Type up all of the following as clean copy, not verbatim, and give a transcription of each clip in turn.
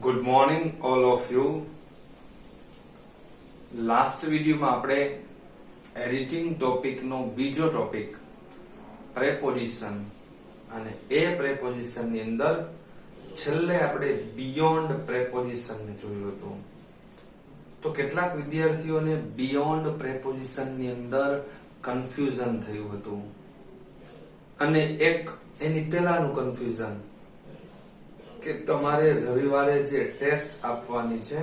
Good morning all of you. Last વિડીયોમાં આપણે editing ટોપિકનો બીજો ટોપિક પ્રેપોઝિશન અને એ પ્રેપોઝિશનની અંદર છેલ્લે આપણે બિયોન્ડ પ્રેપોઝિશનને જોયું હતું. તો કેટલાક વિદ્યાર્થીઓને બિયોન્ડ પ્રેપોઝિશનની અંદર કન્ફ્યુઝન થયું હતું અને એક એની પહેલાનું કન્ફ્યુઝન કે તમારે રવિવારે જે ટેસ્ટ આપવાની છે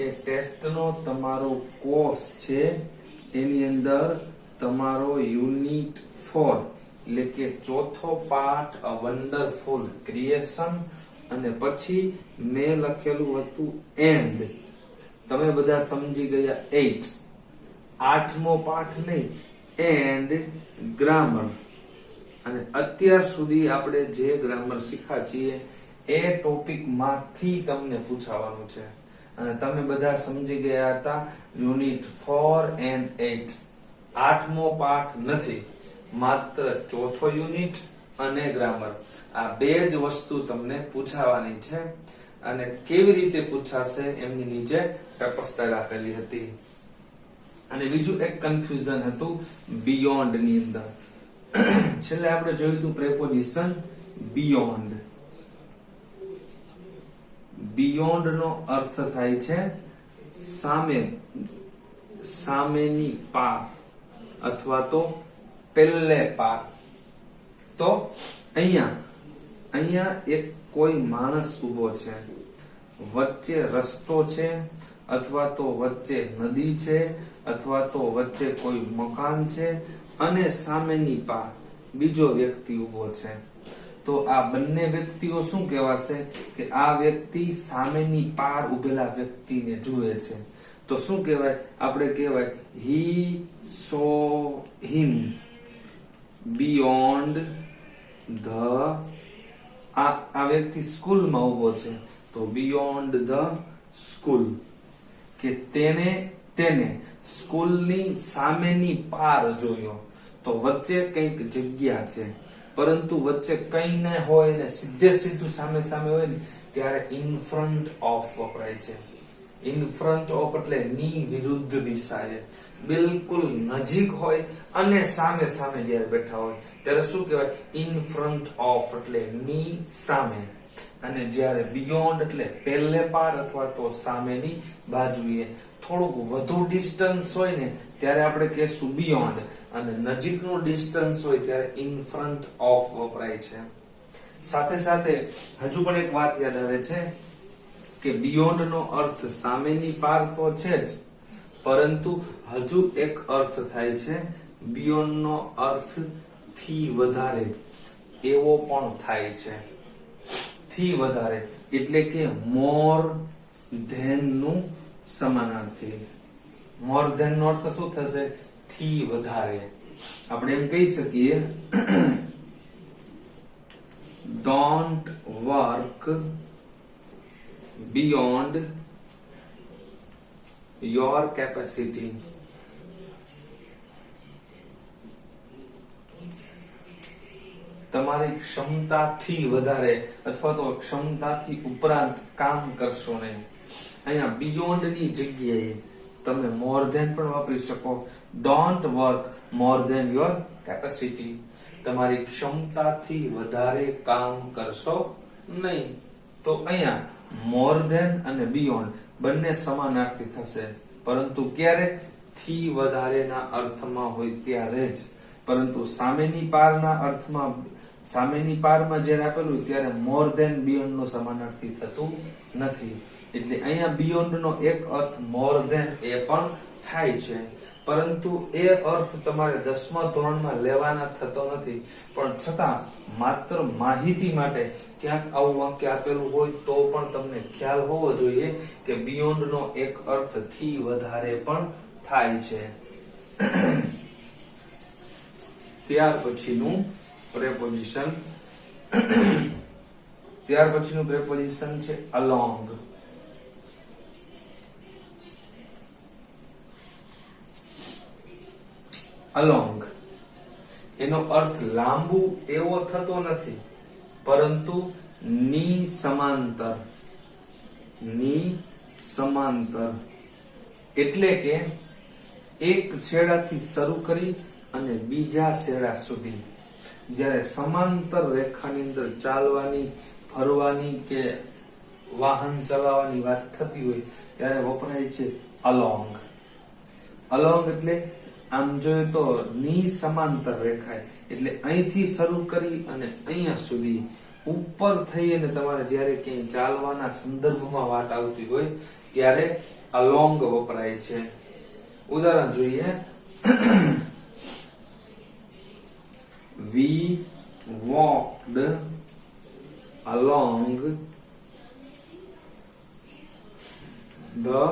એ ટેસ્ટનો તમારો કોર્સ છે એની અંદર તમારો યુનિટ 4 એટલે કે ચોથો પાઠ અ વન્ડરફુલ ક્રિએશન અને પછી મેં લખેલું હતું એન્ડ. તમે બધા સમજી ગયા 8 આઠમો પાઠ નહીં, એન્ડ ગ્રામર. અને અત્યાર સુધી આપણે જે ગ્રામર શીખ્યા છીએ એ ટોપિક માંથી તમને પૂછવાનું છે અને તમે બધા સમજી ગયા હતા યુનિટ 4 એન્ડ 8. આઠમો પાઠ નથી, માત્ર ચોથો યુનિટ અને ગ્રામર. આ બે જ વસ્તુ તમને પૂછાવાની છે અને કેવી રીતે પૂછાશે એમની નીચે તપસ્યા આપેલી હતી. અને બીજું એક કન્ફ્યુઝન હતું બિયોન્ડ ની અંદર. છેલ્લે આપણે જોયું હતું પ્રેપોઝિશન બિયોન્ડ. બિયોન્ડ નો અર્થ થાય છે સામે, સામેની પાર અથવા તો પેલે પાર. તો અહીંયા એક કોઈ માણસ ઉભો છે, વચ્ચે રસ્તો છે અથવા તો વચ્ચે નદી છે અથવા તો વચ્ચે કોઈ મકાન છે અને સામેની પાર બીજો વ્યક્તિ ઉભો છે. તો આ બંને વ્યક્તિઓ શું કહેવાશે કે આ વ્યક્તિ સામેની પાર ઉભેલા વ્યક્તિને જુએ છે. તો શું કહેવાય? આપણે કહેવાય હી સો હિમ બિયોન્ડ ધ. આ વ્યક્તિ સ્કૂલમાં ઉભો છે તો બિયોન્ડ ધ સ્કૂલ, કે તેને સ્કૂલની સામેની પાર જોયો. તો વચ્ચે કઈક જગ્યા છે પરંતુ વચ્ચે કઈ ન હોય ને સીધું સામે હોય ને ત્યારે ઇન ફ્રન્ટ ઓફ વપરાય છે. ઇન ફ્રન્ટ ઓફ એટલે ની વિરુદ્ધ દિશાએ, બિલકુલ નજીક હોય અને સામે જ્યારે બેઠા હોય ત્યારે શું કહેવાય? ઇન ફ્રન્ટ ઓફ એટલે ની સામે. અને જ્યારે બિયોન્ડ એટલે પહેલે પાર અથવા તો સામેની બાજુએ. થોડુંક વધુ ડિસ્ટન્સ હોય ને ત્યારે આપણે કહેશું બિયોન્ડ અને નજીકનું ડિસ્ટન્સ હોય ત્યારે ઇન ફ્રન્ટ ઓફ વપરાય છે. સાથે સાથે હજુ પણ એક વાત યાદ આવે છે કે બિયોન્ડ નો અર્થ સામેની પાર તો છે જ, પરંતુ હજુ એક અર્થ થાય છે બિયોન્ડ નો અર્થ થી વધારે એવો પણ થાય છે. થી વધારે એટલે કે મોર ધેન નું સમાનાર્થી. મોર ધેન નો અર્થ શું થશે? થી વધારે. આપણે એમ કહી શકીએ don't work beyond your capacity. તમારી ક્ષમતાથી વધારે અથવા તો ક્ષમતાથી ઉપરાંત કામ કરશો નહીં. અહીંયા બિયોન્ડ ની જગ્યાએ તમે મોર ધેન પણ વાપરી શકો. Don't work more than your capacity. તમારી ક્ષમતાથી વધારે કામ કરશો નહીં. તો અહીંયા મોર ધેન અને બિયોન્ડ બંને સમાનાર્થી થશે, પરંતુ ક્યારે? થી વધારેના અર્થમાં હોય ત્યારે જ. પરંતુ સામેની પારના અર્થમાં, સામેની પારમાં જ્યારે આપેલું ત્યારે મોર ધેન બિયોન્ડ નો સમાનાર્થી થતું નથી. એટલે અહીંયા બિયોન્ડ નો એક અર્થ મોર ધેન એ પણ થાય છે, પરંતુ એ અર્થ તમારે 10મા ધોરણમાં લેવાના થતો નથી. પણ છતાં માત્ર માહિતી માટે ક્યાંક આવું વાક્ય આપેલું હોય તો પણ તમને ખ્યાલ હોવો જોઈએ કે બિયોન્ડ નો એક અર્થ થી વધારે પણ થાય છે. ત્યાર પછીનું પ્રેપોઝિશન છે along. along એનો અર્થ લાંબુ એવો થતો નથી, પરંતુ ની સમાંતર. ની સમાંતર, એટલે કે એક છેડાથી શરૂ કરી અને બીજા છેડા સુધી જ્યારે સમાંતર રેખાની અંદર ચાલવાની, ફરવાની કે વાહન ચલાવવાની વાત થતી હોય ત્યારે વપરાય છે અલોંગ. અલોંગ એટલે આમ જોઈએ તો ની સમાંતર રેખા, એટલે અહીંથી શરૂ કરી અને અહીંયા સુધી ઉપર થઈ અને તમારે જ્યારે ક્યાંય ચાલવાના સંદર્ભમાં વાત આવતી હોય ત્યારે અલોંગ વપરાય છે. ઉદાહરણ જોઈએ. We walked along the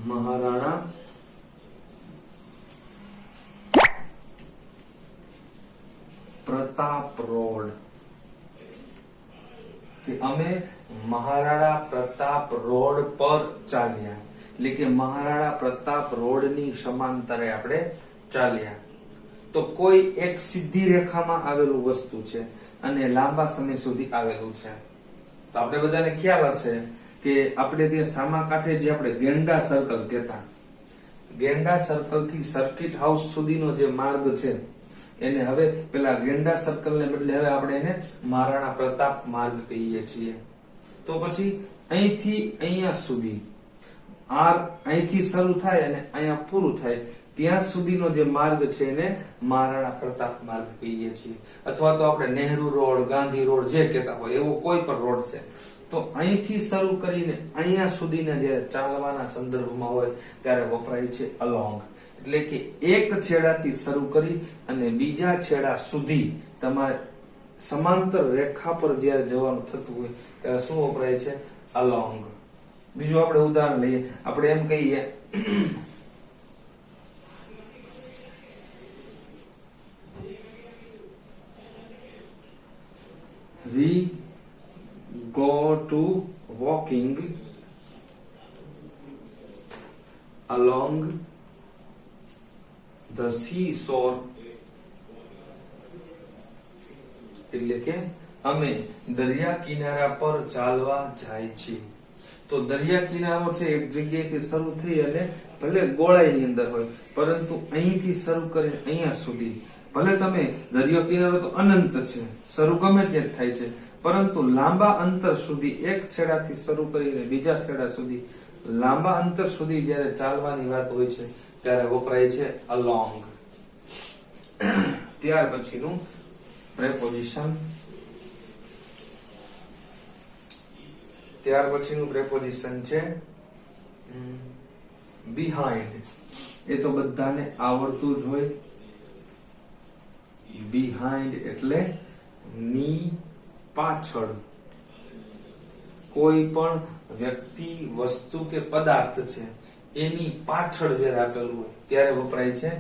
Maharana Pratap road, કે અમે મહારાણા પ્રતાપ રોડ પર ચાલ્યા, એટલે કે મહારાણા પ્રતાપ રોડની સમાંતરે આપણે ચાલ્યા. તો કોઈ એક સીધી રેખામાં આવેલું વસ્તુ છે અને લાંબા સમય સુધી આવેલું છે. તો આપણે બધાને ખ્યાલ હશે કે આપણે ત્યાં સામા કાંઠે જે આપણે ગેંડા સર્કલ કહેતા, ગેંડા સર્કલ થી સર્કિટ હાઉસ સુધીનો જે માર્ગ છે એને હવે પેલા ગેંડા સર્કલ ને બદલે હવે આપણે એને મહારાણા પ્રતાપ માર્ગ કહીએ છીએ. તો પછી અહીંથી અહીંયા સુધી અહીંથી શરૂ થાય અને અહીંયા પૂરું થાય ત્યાં સુધીનો જે માર્ગ છે એને મહારાણા પ્રતાપ માર્ગ કહીએ છીએ. અથવા તો આપણે નહેરુ રોડ, ગાંધી રોડ જે કહેતા હોય એવો કોઈ પણ રોડ છે તો અહીંથી શરૂ કરીને અહીંયા સુધીના જે ચાલવાના સંદર્ભમાં હોય ત્યારે વપરાય છે અલોંગ. એટલે કે એક છેડાથી શરૂ કરી અને બીજા છેડા સુધી તમારે સમાંતર રેખા પર જ્યારે જવાનું થતું હોય ત્યારે શું વપરાય છે? અલોંગ. બીજું આપણે ઉદાહરણ લઈએ. આપણે એમ કહીએ we go to walking along the seashore, એટલે કે અમે દરિયા કિનારા પર ચાલવા જાય છીએ. તો દરિયા કિનારો છે એક જગ્યાએથી શરૂ થઈ અને ભલે ગોળાઈની અંદર હોય પરંતુ અહીંથી શરૂ કરીને અહીંયા સુધી, ભલે તમે દરિયો કિનારો તો અનંત છે, શરૂ ગમે ત્યાં થાય છે, પરંતુ લાંબા અંતર સુધી એક છેડાથી શરૂ કરીને બીજા છેડા સુધી લાંબા અંતર સુધી જ્યારે ચાલવાની વાત હોય છે ત્યારે વપરાય છે અલોંગ. ત્યાર પછીનું પ્રેપોઝિશન. ત્યાર પછીનું પ્રેપોઝિશન છે બિહાઇન્ડ. એ તો બધાને આવડતું જ હોય. બિહાઇન્ડ એટલે ની પાછળ. કોઈ પણ વ્યક્તિ, વસ્તુ કે પદાર્થ છે એની પાછળ જ્યારે આપેલું હોય ત્યારે વપરાય છે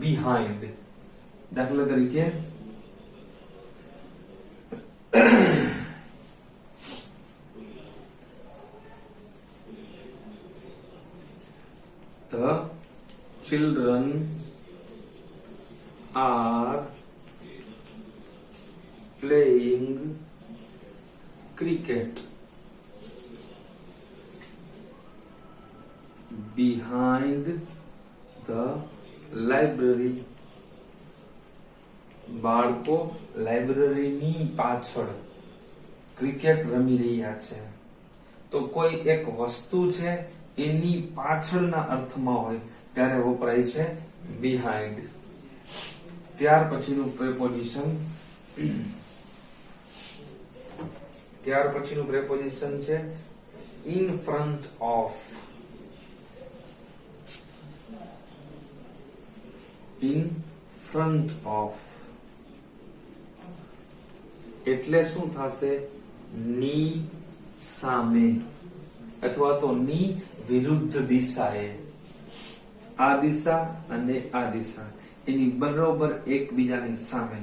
બિહાઇન્ડ. દાખલા તરીકે The children are playing cricket behind the library. બાળકો લાઇબ્રેરીની પાછળ ક્રિકેટ રમી રહ્યા છે. તો કોઈ એક વસ્તુ છે એની પાછળના અર્થમાં હોય ત્યારે વપરાય છે બિહાઇન્ડ. ત્યાર પછીનું પ્રેપોઝિશન છે in front of. in front of એટલે શું થશે? ની સામે અથવા તો ની વિરુદ્ધ દિશાએ. આ દિશા અને આ દિશા એની બરોબર એકબીજાની સામે,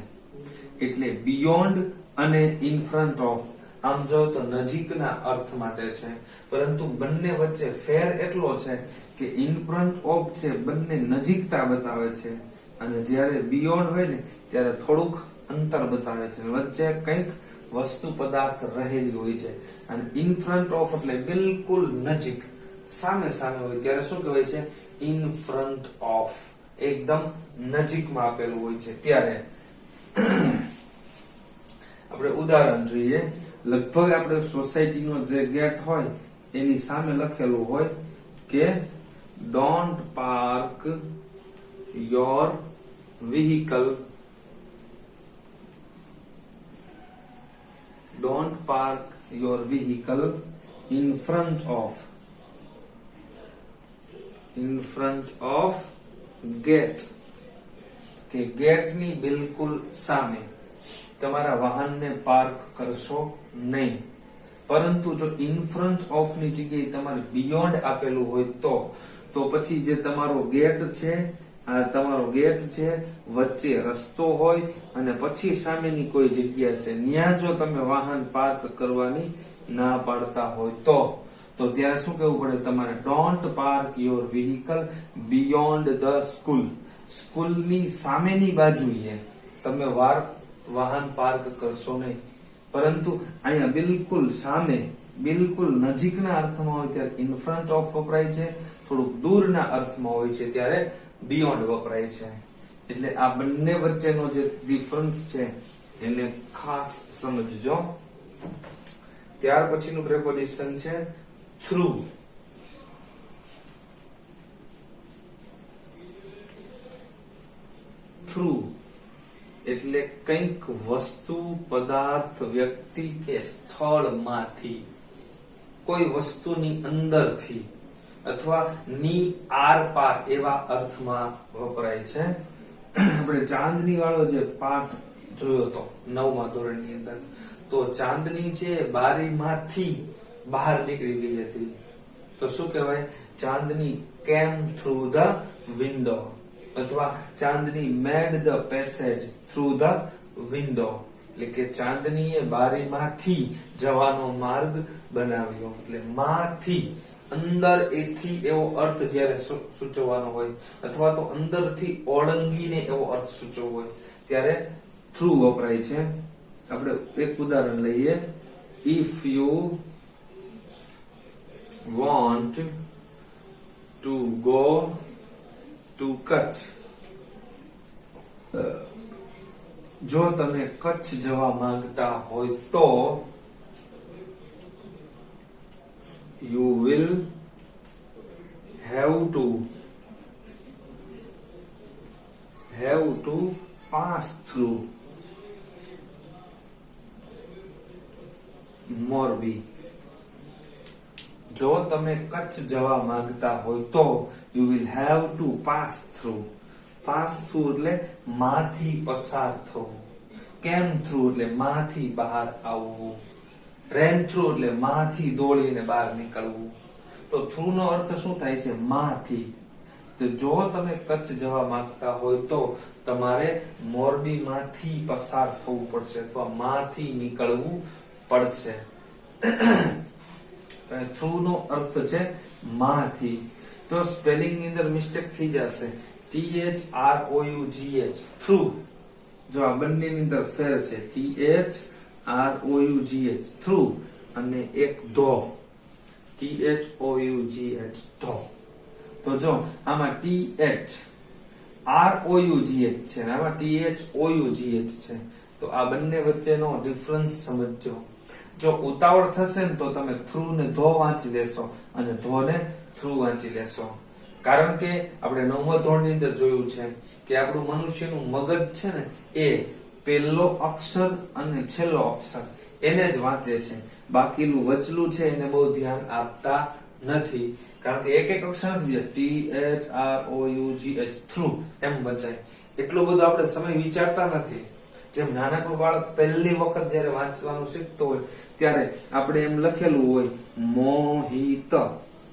એટલે બિયોન્ડ અને ઇન ફ્રન્ટ ઓફ આમ જો તો નજીકના અર્થ માટે છે, પરંતુ બંને વચ્ચે ફેર એટલો છે કે ઇન ફ્રન્ટ ઓફ છે બંને નજીકતા બતાવે છે અને જ્યારે બિયોન્ડ હોય ને ત્યારે થોડુંક અંતર બતાવે છે, વચ્ચે કંઈક વસ્તુ પદાર્થ રહેલી હોય છે. અને ઇન ફ્રન્ટ ઓફ એટલે બિલકુલ નજીક, સામે સામે હોય ત્યારે શું કહેવાય છે? ઇન ફ્રન્ટ ઓફ, એકદમ નજીકમાં આપેલું હોય છે ત્યારે. આપણે ઉદાહરણ જોઈએ. લગભગ આપણે સોસાયટીનો જે ગેટ હોય એની સામે લખેલું હોય કે don't park your vehicle, don't park your vehicle in front of gate, કે ગેટ ની બિલકુલ સામે તમારા વાહનને પાર્ક કરશો નહીં. પરંતુ જો ઇન ફ્રન્ટ ઓફ ની જગ્યાએ તમારે બિયોન્ડ આપેલું હોય તો પછી જે તમારો ગેટ છે, આ તમારો ગેટ છે, વચ્ચે રસ્તો હોય અને પછી સામેની કોઈ જગ્યા છે, ત્યાં જો તમે વાહન પાર્ક કરવાની ના પાડતા હોય તો ત્યારે શું કહેવું પડે તમારે? Don't park your vehicle beyond the school. સ્કૂલની સામેની બાજુએ તમે વાહન પાર્ક કરશો નહીં. પરંતુ અહીંયા બિલકુલ સામે, બિલકુલ નજીકના અર્થમાં હોય ત્યારે ઇન ફ્રન્ટ ઓફ વપરાય છે, થોડુંક દૂરના અર્થમાં હોય છે ત્યારે બિયોન્ડ વપરાય છે. એટલે આ બંને વચ્ચેનો જે ડિફરન્સ છે એને ખાસ સમજજો. ત્યાર પછીનું પ્રેપોઝિશન છે થ્રુ. થ્રુ એટલે કંઈક વસ્તુ, પદાર્થ, વ્યક્તિ કે સ્થળમાંથી, કોઈ વસ્તુની અંદરથી અથવા ની આર પાર એવા અર્થમાં વપરાય છે. આપણે ચાંદની વાળો જે પાઠ જોયો હતો 9મા ધોરણની અંદર, તો ચાંદની છે બારીમાંથી બહાર નીકળી ગઈ હતી તો શું કહેવાય? ચાંદની કેમ થ્રુ ધ વિન્ડો, અથવા Chandni made the passage through the window, એટલે કે ચાંદનીએ બારીમાંથી જવાનો માર્ગ બનાવ્યો. એટલે માંથી, અંદર એથી એવો અર્થ જ્યારે સૂચવવાનો હોય અથવા તો અંદરથી ઓળંગીને એવો અર્થ સૂચવવો હોય ત્યારે થ્રુ વપરાય છે. આપણે એક ઉદાહરણ લઈએ. If you want to go to Kutch, જો તમે કચ્છ જવા માંગતા હોય તો you will have to pass through Morbi. જો તમે કચ્છ જવા માંગતા હોય તો you will have to pass through. Pass through એટલે માંથી પસાર થવું. કેમ થ્રુ એટલે માંથી બહાર આવવું. રેન થ્રુ એટલે માંથી દોડીને બહાર નીકળવું. તો થ્રુ નો અર્થ શું થાય છે? માંથી. તો જો તમે કચ્છ જવા માંગતા હોય તો તમારે મોરબી માંથી પસાર થવું પડશે અથવા માંથી નીકળવું પડશે. થ્રુ નો અર્થ છે માંથી. તો સ્પેલિંગ ની અંદર મિસ્ટેક થઈ જશે. THROUGH through. જો આ બંનેની અંદર ફેર છે. THROUGH થ્રુ અને એક ધો THOUGH ધો. તો જો આમાં THROUGH છે અને આમાં THOUGH છે. તો આ બંને વચ્ચેનો ડિફરન્સ સમજજો. જો ઉતાવળ થશે ને તો તમે થ્રુ ને ધો વાંચી લેશો અને ધો ને થ્રુ વાંચી લેશો. કારણ કે આપણે 9મા ધોરણની અંદર જોયું છે કે આપણું મનુષ્યનું મગજ છે ને એ પહેલો અક્ષર અને છેલ્લો અક્ષર એને જ વાંચે છે. બાકીનું વચલું છે એને બહુ ધ્યાન આપતા નથી. કારણ કે એક અક્ષર THROUGH થ્રુ એમ વચાય. એટલો બધો આપણે સમય વિચારતા નથી. જેમ નાનકડું બાળક પહેલી વખત જ્યારે વાંચવાનું શીખતો હોય ત્યારે આપણે એમ લખેલું હોય મોહિત,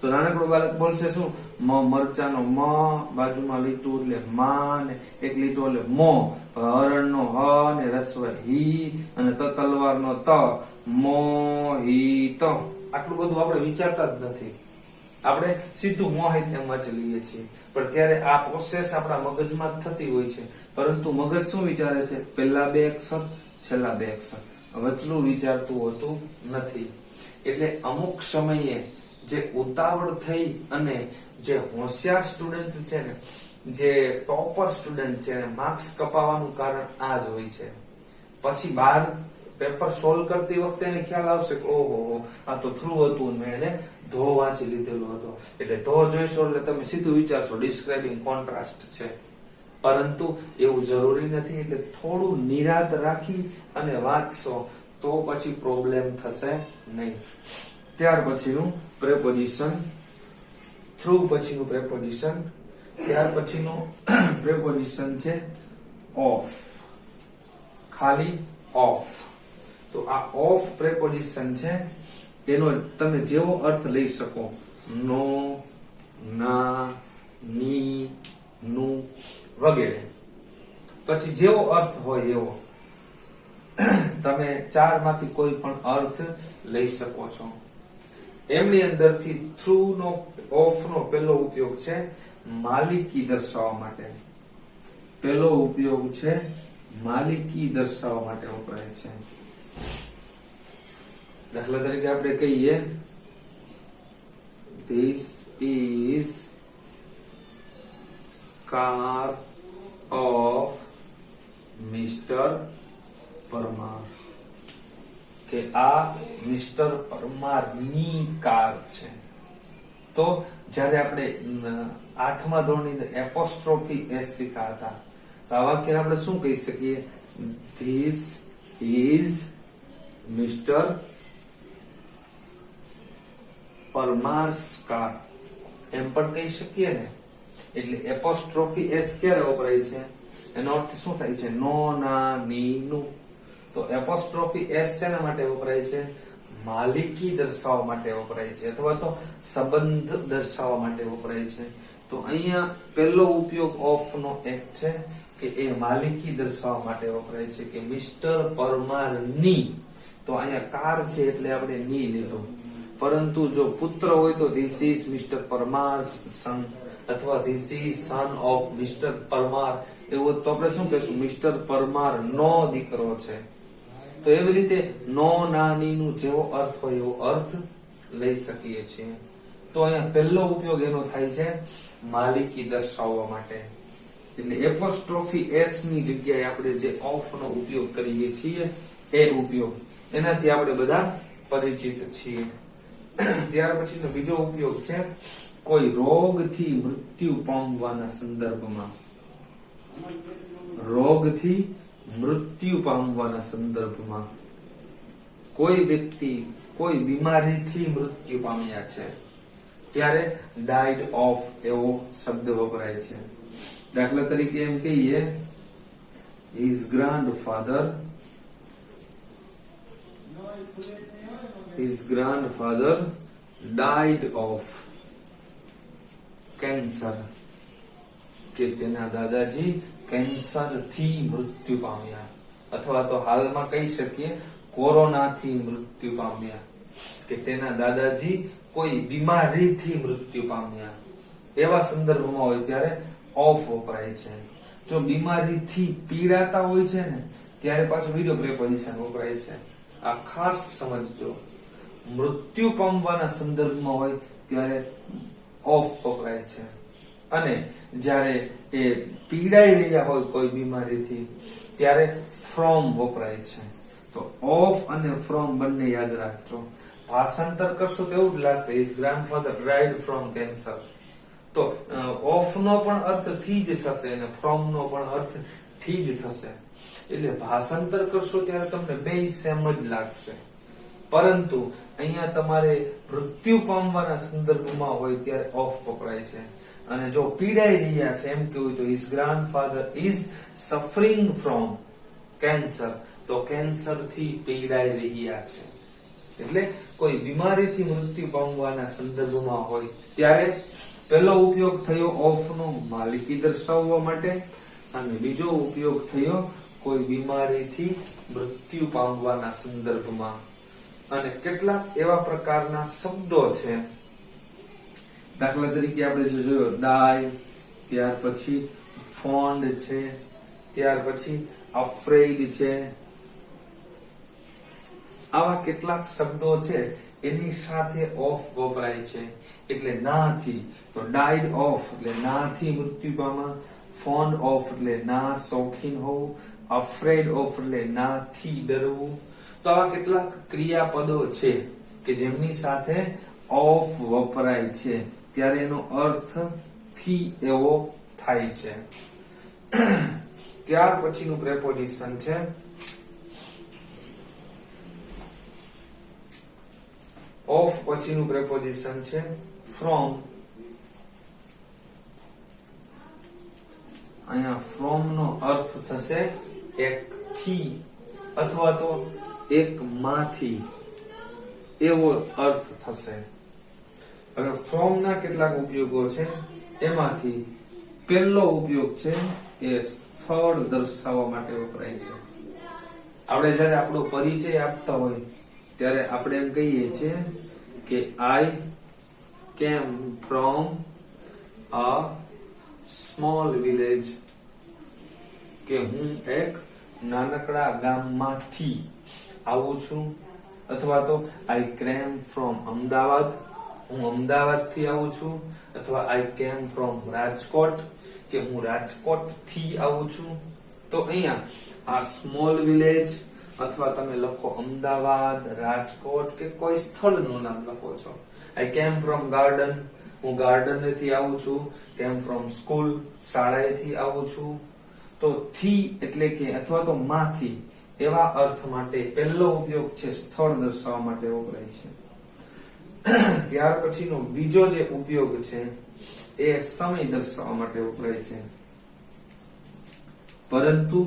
તો નાનકડું બાળક બોલશે શું? મરચાનો મ, બાજુમાં લીટું એટલે મા ને એક લીટું એટલે મો, હરણનો હ ને રસ્વ હી અને તલવારનો ત, મોહિત. આટલું બધું આપણે વિચારતા જ નથી. આપણે સીધું મોહિત એમ વાંચી લઈએ છીએ, પણ ત્યારે આ પ્રોસેસ આપણા મગજમાં જ થતી હોય છે, પરંતુ મગજ શું વિચારે છે? પહેલા બે અક્ષર, છેલ્લા બે અક્ષર, વચલું વિચારતું હોતું નથી. એટલે અમુક સમયે જે ઉતાવળ થઈ અને જે હોશિયાર સ્ટુડન્ટ છે ને, જે ટોપર સ્ટુડન્ટ છે ને, માર્ક્સ કપાવવાનું કારણ આ જ હોય છે. પછી બાર પેપર સોલ્વ કરતી વખતે એને ખ્યાલ આવશે કે ઓહો આ તો થ્રુ હતું, મેં એને ધો વાંચી લીધેલો હતો. એટલે ધો જોઈશો એટલે તમે સીધું વિચારશો ડિસ્ક્રાઇબિંગ કોન્ટ્રાસ્ટ છે, પરંતુ એવું જરૂરી નથી. એટલે થોડું નિરાત રાખી અને વાંચશો તો પછી પ્રોબ્લેમ થશે નહીં. ત્યાર પછીનું પ્રેપોઝિશન, થ્રુ પછીનું પ્રેપોઝિશન, ત્યાર પછીનું પ્રેપોઝિશન છે ઓફ, ખાલી ઓફ. તો આ ઓફ પ્રેપોઝિશન છે, એનો તમે જેવો અર્થ લઈ શકો, નો, ના, ની, નું વગેરે. પછી જેવો અર્થ હોય એવો તમે ચારમાંથી કોઈ પણ અર્થ લઈ શકો છો. એમની અંદરથી થ્રુ નો, ઓફ નો પહેલો ઉપયોગ છે માલિકી દર્શાવવા માટે. પહેલો ઉપયોગ છે માલિકી દર્શાવવા માટે વપરાય છે. દાખલા તરીકે આપણે કહીએ this is car of mister Parmar, કે આ મિસ્ટર પરમારની કાર છે. તો જ્યારે આપણે 8મા ધોરણની એપોસ્ટ્રોફી એસ શીખ્યા હતા, તો આ વાક્ય આપણે શું કહી શકીએ? This is mister Parmar's car એમ પણ કહી શકીએ ને. એટલે એપોસ્ટ્રોફી એસ ક્યારે વપરાય છે? એનો અર્થ શું થાય છે? નો, ના, ની, નું. તો એપોસ્ટ્રોફી એસ શેના માટે વપરાય છે? માલિકી દર્શાવવા માટે વપરાય છે, અથવા તો સંબંધ દર્શાવવા માટે વપરાય છે. તો અહીંયા પહેલો ઉપયોગ ઓફ નો એક છે કે એ માલિકી દર્શાવવા માટે વપરાય છે, કે મિસ્ટર પરમાર ની. તો અહીંયા કાર છે એટલે આપણે ની લીધું. પરંતુ જો પુત્ર હોય તો this is mister Parmar son, અથવા this is son of mister Parmar, એવું તો આપણે શું કહેશું? મિસ્ટર પરમાર નો દીકરો છે. તો એવી રીતે નો, ના, ની, નું જેવો અર્થ હોય એવો અર્થ લઈ શકીએ છીએ. તો અહીંયા પહેલો ઉપયોગ એનો થાય છે માલિકી દર્શાવવા માટે. એટલે એપોસ્ટ્રોફી એસ ની જગ્યાએ આપણે જે ઓફ નો ઉપયોગ કરીએ છીએ એ ઉપયોગ, એનાથી આપણે બધા પરિચિત છીએ. ત્યાર પછીનો બીજો ઉપયોગ છે કોઈ રોગથી મૃત્યુ પામવાના સંદર્ભમાં. રોગથી મૃત્યુ પામવાના સંદર્ભમાં કોઈ વ્યક્તિ કોઈ બીમારીથી મૃત્યુ પામ્યા છે ત્યારે ડાઇડ ઓફ એવો શબ્દ વપરાય છે. દાખલા તરીકે એમ કહીએ his grandfather died of cancer, કે તેના દાદાજી કેન્સર થી મૃત્યુ પામ્યા. અથવા તો હાલમાં કહી શકીએ કોરોનાથી મૃત્યુ પામ્યા, કે તેના દાદાજી કોઈ બીમારીથી મૃત્યુ પામ્યા. એવા સંદર્ભમાં હોય ત્યારે ઓફ વપરાય છે. જો બીમારીથી પીડાતા હોય છે ને ત્યારે પાછું બીજો પ્રેપોઝિશન વપરાય છે. આ ખાસ સમજજો. મૃત્યુ પામવાના સંદર્ભમાં હોય ત્યારે ઓફ વપરાય છે, અને જ્યારે એ પીડાઈ રહ્યા હોય કોઈ બીમારીથી ત્યારે ફ્રોમ વપરાય છે. તો ઓફ અને ફ્રોમ બંને યાદ રાખજો. ભાષાંતર કરશો તો એવું જ લાગશે his grandfather died from cancer. તો ઓફ નો પણ અર્થ થી જ થશે અને ફ્રોમ નો પણ અર્થ થી જ થશે. એટલે ભાષાંતર કરશો ત્યારે તમને બે સેમ જ લાગશે, પરંતુ અહીંયા તમારે મૃત્યુ પામવાના સંદર્ભમાં હોય ત્યારે ઓફ વપરાય છે. અને જો પીડાઈ રહ્યા છે એમ કેવું તો his grandfather is suffering from cancer, તો કેન્સર થી પીડાઈ રહ્યા છે. એટલે કોઈ બીમારીથી મૃત્યુ પામવાના સંદર્ભમાં હોય ત્યારે પહેલો ઉપયોગ થયો ઓફ નો માલિકી દર્શાવવા માટે, અને બીજો ઉપયોગ થયો કોઈ બીમારીથી મૃત્યુ પામવાના સંદર્ભમાં. અને કેટલાક એવા પ્રકારના શબ્દો છે દાખલા તરીકે આપણે જો જોયો ડાય, ત્યાર પછી ફોન્ડ છે, ત્યાર પછી અફ્રેડ છે, આવા કેટલાક શબ્દો છે એની સાથે ઓફ વપરાય છે એટલે નાથી. તો ડાઈડ ઓફ એટલે નાથી મૃત્યુ પામા, ફોન્ડ ઓફ એટલે ના શોખીન હોવું, અફ્રેડ ઓફ એટલે નાથી ડરવું. તો આવા કેટલાક ક્રિયાપદો છે કે જેમની સાથે ઓફ વપરાય છે ત્યારે એનો અર્થ થી એવો થાય છે. ત્યાર પછીનું પ્રેપોઝિશન છે ઓફ પછીનું પ્રેપોઝિશન છે ફ્રોમ. અહીંયા ફ્રોમ નો અર્થ થશે એક થી અથવા તો એક માંથી એવો અર્થ થશે. હવે ફ્રોમ ના કેટલાક ઉપયોગો છે એમાંથી પહેલો ઉપયોગ છે એ સ્થળ દર્શાવવા માટે વપરાય છે. આપણે જ્યારે આપણો પરિચય આપતા હોય ત્યારે આપણે એમ કહીએ છીએ કે આઈ came from a small village, કે હું એક નાનકડા ગામમાંથી આવું છું. અથવા તો આઈ કેમ ફ્રોમ અમદાવાદ, હું અમદાવાદથી આવું છું. અથવા આઈ કેમ ફ્રોમ રાજકોટ, કે હું રાજકોટથી આવું છું. તો અહીંયા આ સ્મોલ વિલેજ અથવા તમે લખો અમદાવાદ, રાજકોટ કે કોઈ સ્થળનું નામ લખો છો. આઈ કેમ ફ્રોમ ગાર્ડન, હું ગાર્ડનથી આવું છું. કેમ ફ્રોમ સ્કૂલ, શાળાએથી આવું છું. તો થી એટલે કે અથવા તો માંથી એવા અર્થ માટે પહેલો ઉપયોગ છે સ્થળ દર્શાવવા માટે વપરાય છે. ત્યાર પછીનો બીજો જે ઉપયોગ છે એ સમય દર્શાવવા માટે વપરાય છે. પરંતુ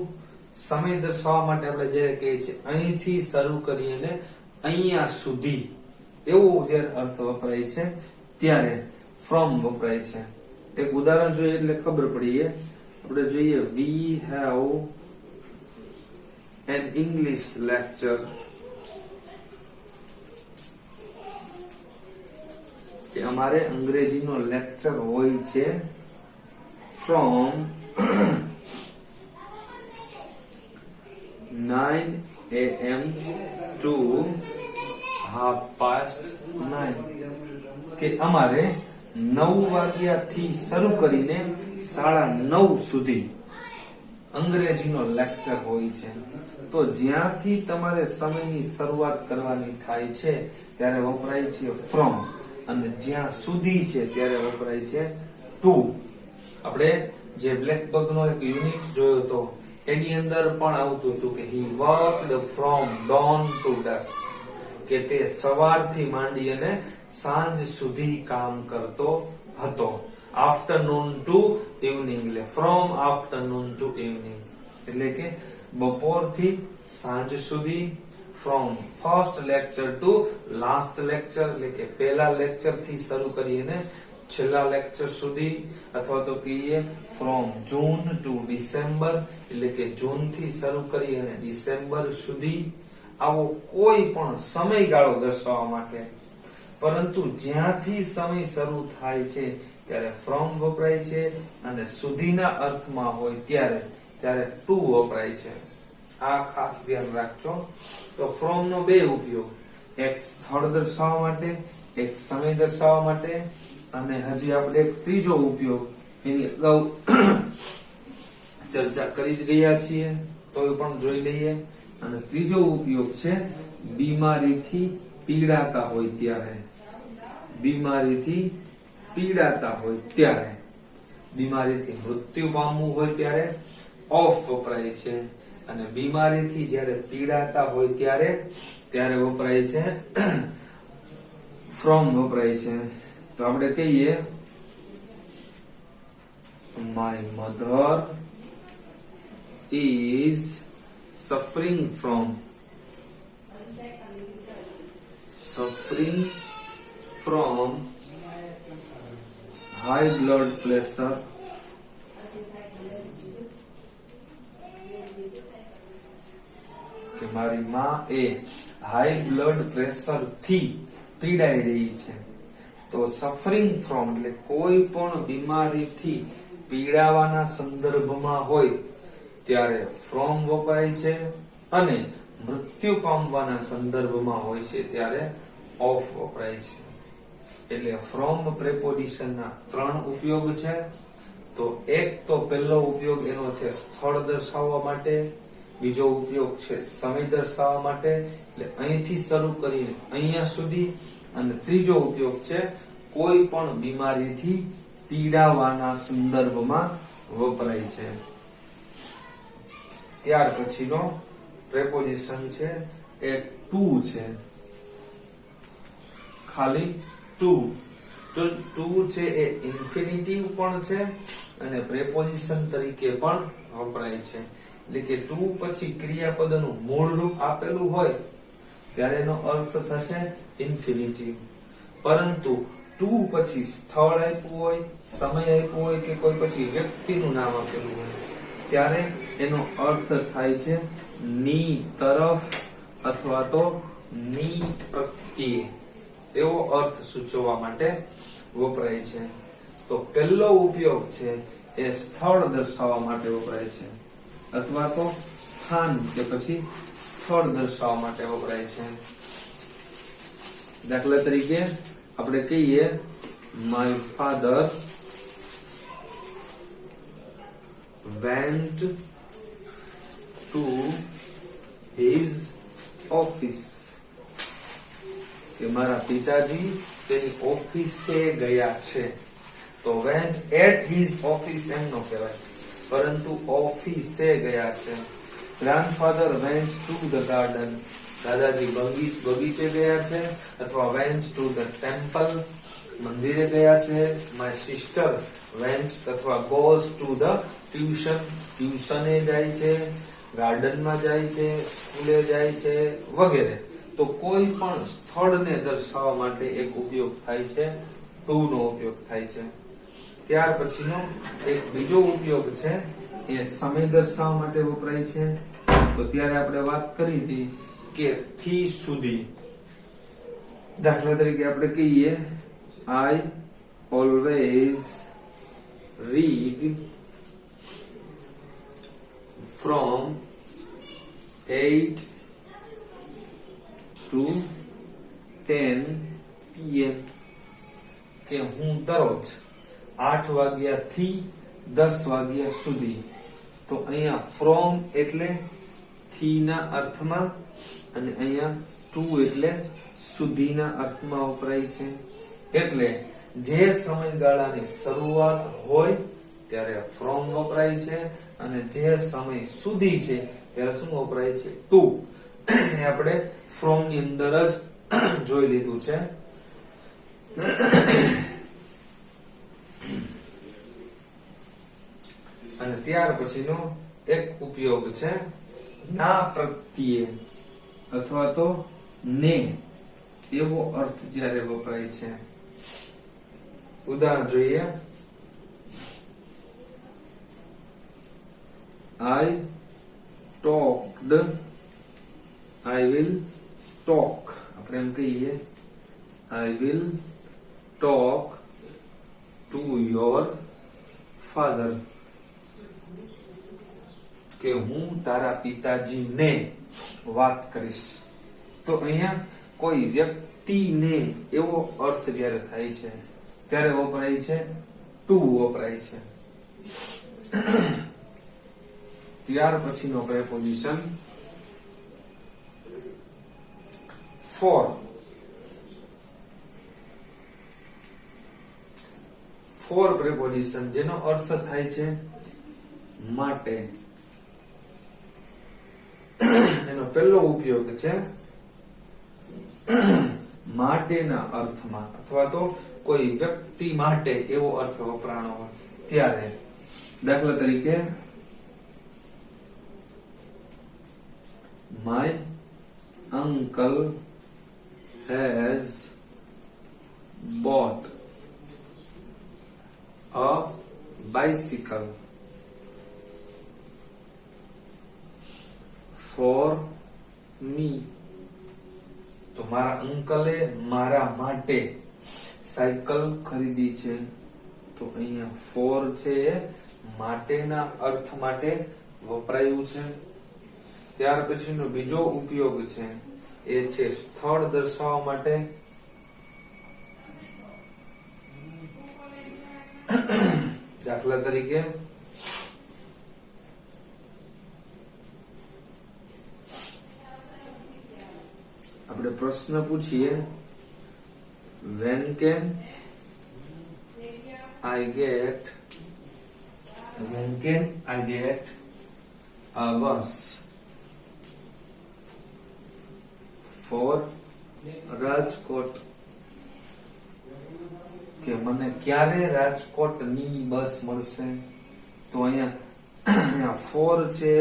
સમય દર્શાવવા માટે આપણે જ્યારે કહીએ છીએ અહીંથી શરૂ કરીને અહીંયા સુધી એવો જ્યારે અર્થ વપરાય છે ત્યારે ફ્રોમ વપરાય છે. એક ઉદાહરણ જોઈએ એટલે ખબર પડીએ. આપણે જોઈએ we have an English lecture, કે અમારે અંગ્રેજીનો લેક્ચર હોય છે ફ્રોમ 9 AM to 9:30, કે અમારે 9 વાગ્યાથી શરૂ કરીને 9:30 સુધી અંગ્રેજીનો લેક્ચર હોય છે. તો જ્યાંથી તમારે સમયની શરૂઆત કરવાની થાય છે ત્યારે વપરાય છે ફ્રોમ, અને જ્યાં સુધી છે ત્યારે વપરાય છે ટુ. આપણે જે બ્લેકબક નો એક યુનિટ જોયો તો એની અંદર પણ આવતું હતું કે he worked from dawn to dusk, કે તે સવારથી માંડી અને સાંજ સુધી કામ કરતો હતો. afternoon to evening, એટલે from afternoon to evening, એટલે કે બપોરથી સાંજ સુધી. from first lecture to last lecture, એટલે કે પહેલા લેક્ચર થી શરૂ કરીને છેલ્લા લેક્ચર સુધી. અથવા તો કહીએ from June to December, એટલે કે જૂન થી શરૂ કરી અને ડિસેમ્બર સુધી. આવો કોઈ પણ સમયગાળો દર્શાવવા માટે, પરંતુ જ્યાંથી સમય શરૂ થાય છે ત્યારે from વપરાય છે, અને સુધીના અર્થમાં હોય ત્યારે to વપરાય છે. આ ખાસ ધ્યાન રાખજો. તો from નો બે ઉપયોગ, એક સ્થળ દર્શાવવા માટે, એક સમય દર્શાવવા માટે, અને હજી આપણે એક ત્રીજો ઉપયોગ એની અગાઉ ચર્ચા કરી જ ગયા છીએ તો એ પણ જોઈ લઈએ. અને ત્રીજો ઉપયોગ છે બીમારીથી પીડાતા હોય ત્યારે. બીમારીથી પીડાતા હોય ત્યારે, બીમારીથી મૃત્યુ પામવું હોય ત્યારે ઓફ વપરાય છે, અને બીમારીથી જ્યારે પીડાતા હોય ત્યારે વપરાય છે ફ્રોમ વપરાય છે. તો આપણે કહીએ my mother is suffering from high blood pressure, કે મારી માં એ હાઈ બ્લડ પ્રેશર થી પીડાઈ રહી છે. તો સફરિંગ ફ્રોમ એટલે કોઈ પણ બીમારીથી પીડાવાના સંદર્ભમાં હોય ત્યારે ફ્રોમ વપરાય છે, અને મૃત્યુ પામવાના સંદર્ભમાં હોય છે ત્યારે ઓફ વપરાય છે. એટલે ફ્રોમ પ્રેપોઝિશનના 3 ઉપયોગ છે. તો એક તો પહેલો ઉપયોગ એનો છે સ્થળ દર્શાવવા માટે, બીજો ઉપયોગ છે સમય દર્શાવવા માટે, એટલે અહીંથી શરૂ કરીને અહીંયા સુધી, અને ત્રીજો ઉપયોગ છે કોઈ પણ બીમારીથી પીડાવાના સંદર્ભમાં વપરાય છે. ત્યાર પછીનો પ્રેપોઝિશન છે એ ટુ છે, ખાલી ટુ. તો ટુ છે એ ઇન્ફિનિટિવ પણ છે અને પ્રેપોઝિશન તરીકે પણ વપરાય છે. એટલે કે ટુ પછી ક્રિયાપદનું મૂળ રૂપ આપેલું હોય ત્યારે એનો અર્થ થશે ઇન્ફિનિટિવ, પરંતુ ટુ પછી સ્થળ આપ્યું હોય, સમય આપ્યો હોય કે કોઈ પછી વ્યક્તિનું નામ આપેલું હોય ત્યારે એનો અર્થ થાય છે ની તરફ અથવા તો ની પ્રત્યે, એવો અર્થ સૂચવવા માટે વપરાય છે. તો પહેલો ઉપયોગ છે એ સ્થળ દર્શાવવા માટે વપરાય છે, અથવા તો સ્થાન કે પછી સ્થળ દર્શાવવા માટે વપરાય છે. દાખલા તરીકે આપણે કહીએ my father went to his office, કે મારા પિતાજી તેની ઓફિસે ગયા છે. તો went at his office એમ ન કહેવાય, પરંતુ ઓફિસે ગયા છે. grandfather went to the garden, દાદાજી બગીચે ગયા છે, અથવા went to the temple, મંદિરે ગયા છે. my sister went અથવા goes to the tuition, ટ્યુશને જાય છે, ગાર્ડનમાં જાય છે, સ્કૂલે જાય છે વગેરે. તો કોઈ પણ સ્થળને દર્શાવવા માટે એક ઉપયોગ થાય છે, ટુ નો ઉપયોગ થાય છે. ત્યાર પછીનો એક બીજો ઉપયોગ છે એ સમય દર્શાવવા માટે વપરાય છે. તો ત્યારે આપણે વાત કરી હતી કે થી સુધી. દાખલા તરીકે આપણે કહીએ I always read from 8 to 10 PM, કે હું દરરોજ 8 વાગ્યાથી 10 વાગ્યા સુધી. તો અહીંયા from એટલે થી ના અર્થમાં, અને અહીંયા ટુ એટલે સુધીના અર્થમાં વપરાય છે. એટલે જે સમયગાળાની શરૂઆત હોય ત્યારે from વપરાય છે, અને જે સમય સુધી છે ત્યારે શું વપરાય છે? ટુ. આપણે from ની અંદર જ જોઈ લીધું છે. અને ત્યાર પછીનો એક ઉપયોગ છે ના પ્રત્યે અથવા તો ને, એવો અર્થ જ્યારે વપરાય છે. ઉદાહરણ જોઈએ. I talked, I will talk. આપણે એમ કહીએ I will talk to your father, કે હું તારા પિતાજીને વાત કરીશ. તો અહીંયા કોઈ વ્યક્તિને એવો અર્થ જ્યારે થાય છે ત્યારે વપરાય છે ટુ વપરાય છે. ત્યાર પછીનો પ્રેપોઝિશન ફોર. ફોર પ્રેપોઝિશન જેનો અર્થ થાય છે માટે. એનો પહેલો ઉપયોગ છે માટેના અર્થમાં, અથવા તો કોઈ વ્યક્તિ માટે એવો અર્થ વપરાણો હોય ત્યારે. દાખલા તરીકે my uncle has bought a bicycle for me. તો મારા અંકલે મારા માટે સાયકલ ખરીદી છે, તો અહીંયા ફોર છે એ માટેના અર્થ માટે વપરાયું છે. ત્યાર પછીનો બીજો ઉપયોગ છે એ છે સ્થળ દર્શાવવા માટે. દાખલા તરીકે આપણે પ્રશ્ન પૂછીએ, when can I get a bus for Rajkot, કે મને ક્યારે રાજકોટની બસ મળશે? તો અહીંયા ફોર છે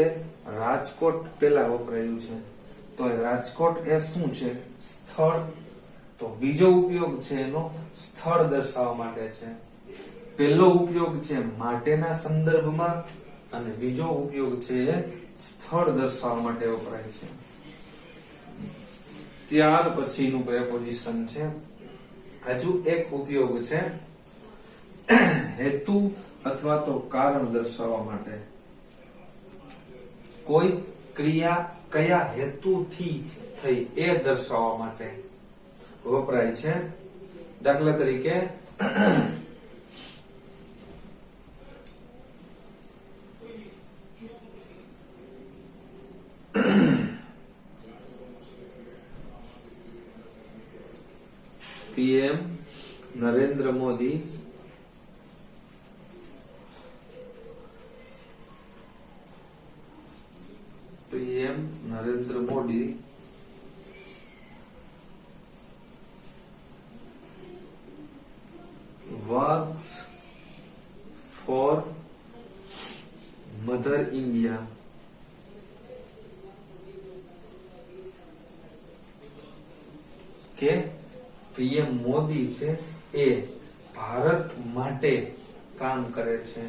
રાજકોટ પેલા વપરાયું છે, તો રાજકોટ એ શું છે? સ્થળ. તો બીજો ઉપયોગ છે એનો સ્થળ દર્શાવવા માટે છે. પહેલો ઉપયોગ છે માટેના સંદર્ભમાં અને બીજો ઉપયોગ છે એ સ્થળ દર્શાવવા માટે વપરાય છે. ત્યાર પછીનું પ્રેપોઝિશન છે, હજુ એક ઉપયોગ છે હેતુ અથવા તો કારણ દર્શાવવા માટે. કોઈ ક્રિયા કયા હેતુથી થઈ એ દર્શાવવા માટે વપરાય છે. દાખલા તરીકે PM Narendra Modi works for Mother India. કે પીએમ મોદી છે એ ભારત માટે કામ કરે છે,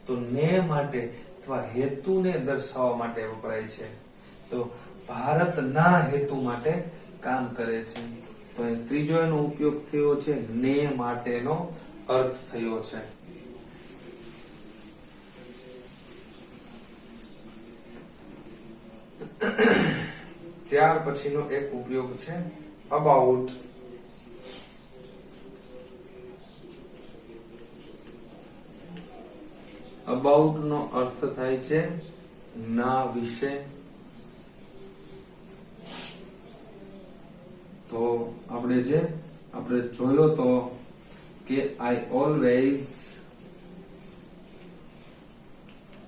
તો ને માટે અથવા હેતુને દર્શાવવા માટે વપરાય છે. તો ભારતના હેતુ માટે કામ કરે છે. તો ત્રીજો એનો ઉપયોગ થયો છે ને માટેનો અર્થ થયો છે. ત્યાર પછીનો એક ઉપયોગ છે અબાઉટ. અબાઉટ નો અર્થ થાય છે ના વિશે. તો આપણે જોયો તો કે I always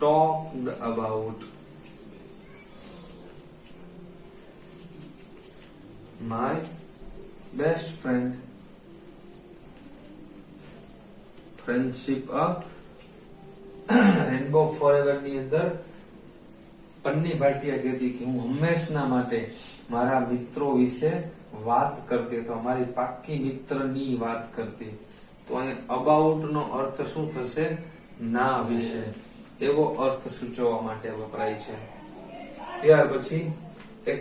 talked about my best friend. Friendship rainbow forever ની અંદર પન્ની ભાટિયા કહેતી કે હું હંમેશના માટે મારા મિત્રો વિશે વાત કરતી, તો અમારી પાક્કી મિત્રની વાત કરતી. તો અહીં અબાઉટ નો અર્થ શું થશે? ના વિશે. એવો અર્થ સૂચવવા માટે વપરાય છે. ત્યાર પછી એક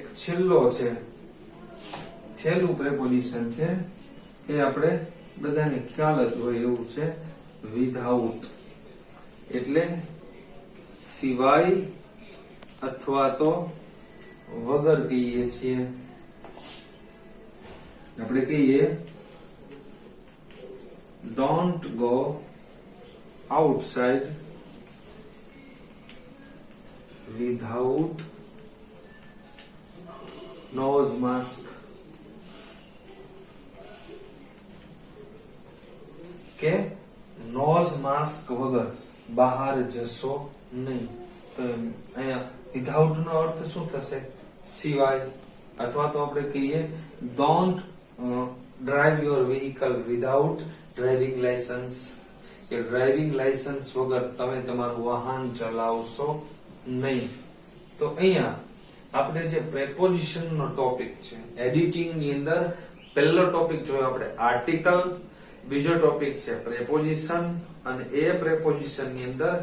છેલ્લું પ્રેપોઝિશન છે એ આપણે બધાને ખ્યાલ જ હોય એવું છે વિધાઉટ. એટલે સિવાય અથવા તો વગર કહીએ છીએ. આપણે કહીએ don't go outside without nose mask. કે નોઝ માસ્ક વગર બહાર જશો નહીં. તો અહીંયા વિધાઉટ નો અર્થ શું થશે? સિવાય. અથવા તો આપણે કહીએ don't drive your vehicle without driving licence. કે ડ્રાઇવિંગ લાયસન્સ વગર તમે તમારું વાહન ચલાવશો નહીં. તો અહીંયા આપણે જે પ્રેપોઝિશન નો ટોપિક છે એડિટિંગ ની અંદર પહેલો ટોપિક જોયો આપણે આર્ટિકલ, બીજો ટોપિક છે પ્રેપોઝિશન, અને એ પ્રેપોઝિશન ની અંદર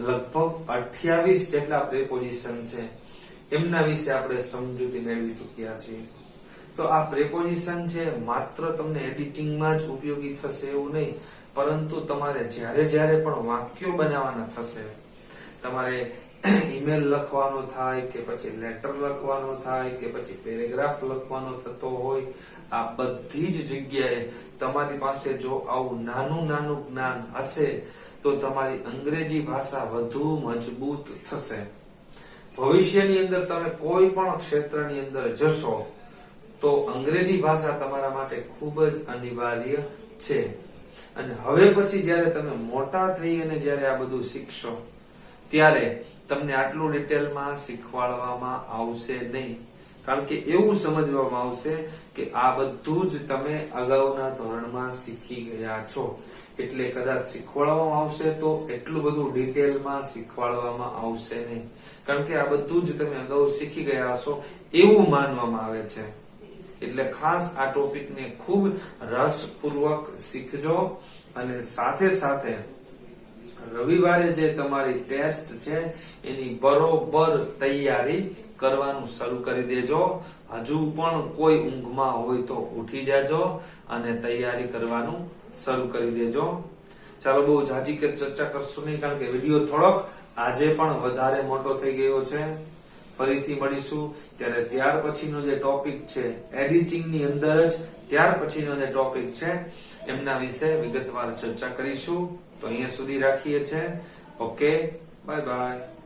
લગભગ 28 જેટલા પ્રેપોઝિશન છે એમના વિશે આપણે સમજૂતી મેળવી ચૂક્યા છીએ. તો આ પ્રેપોઝિશન છે માત્ર તમને એડિટિંગમાં જ ઉપયોગી થશે એવું નહીં, પરંતુ તમારે જ્યારે જ્યારે પણ વાક્યો બનાવવાના થશે, તમારે ઈમેલ લખવાનો થાય કે પછી લેટર લખવાનો થાય કે પછી પેરેગ્રાફ લખવાનો થતો હોય, આ બધી જ જગ્યાએ તમારી પાસે જો આવું નાનું નાનું જ્ઞાન હશે તો તમારી અંગ્રેજી ભાષા વધુ મજબૂત થશે. ભવિષ્યની અંદર તમે કોઈ પણ ક્ષેત્રની અંદર જશો તો અંગ્રેજી ભાષા તમારા માટે ખૂબ જ અનિવાર્ય છે. અને હવે પછી જ્યારે તમે મોટા થઈ અને જ્યારે આ બધું શીખશો ત્યારે તમને આટલું ડિટેલમાં શીખવાડવામાં આવશે નહીં, કારણ કે એવું સમજવામાં આવશે કે આ બધું જ તમે અગાઉના ધોરણમાં શીખી ગયા છો. એટલે કદાચ શીખવાડવામાં આવશે તો એટલું બધું ડિટેલમાં શીખવાડવામાં આવશે નહીં, કારણ કે આ બધું જ તમે અગાઉ શીખી ગયા હશો એવું માનવામાં આવે છે. એટલે ખાસ આ ટોપિકને ખૂબ રસપૂર્વક શીખજો અને સાથે સાથે રવિવારે જે તમારી ટેસ્ટ છે એની બરોબર તૈયારી કરવાનું શરૂ કરી દેજો. હજુ પણ કોઈ ઊંઘમાં હોય તો ઉઠી જાજો અને તૈયારી કરવાનું શરૂ કરી દેજો. ચાલો, બહુ જાજી કે ચર્ચા કરશું નહીં, કારણ કે વિડીયો થોડોક આજે પણ વધારે મોટો થઈ ગયો છે. ફરીથી મળીશું ત્યારે ત્યાર પછીનો જે ટોપિક છે એડિટિંગ ની અંદર જ ત્યાર પછીનો જે ટોપિક છે એમના વિશે વિગતવાર ચર્ચા કરીશું. તો અહીંયા સુધી રાખીએ છીએ. Okay, bye bye.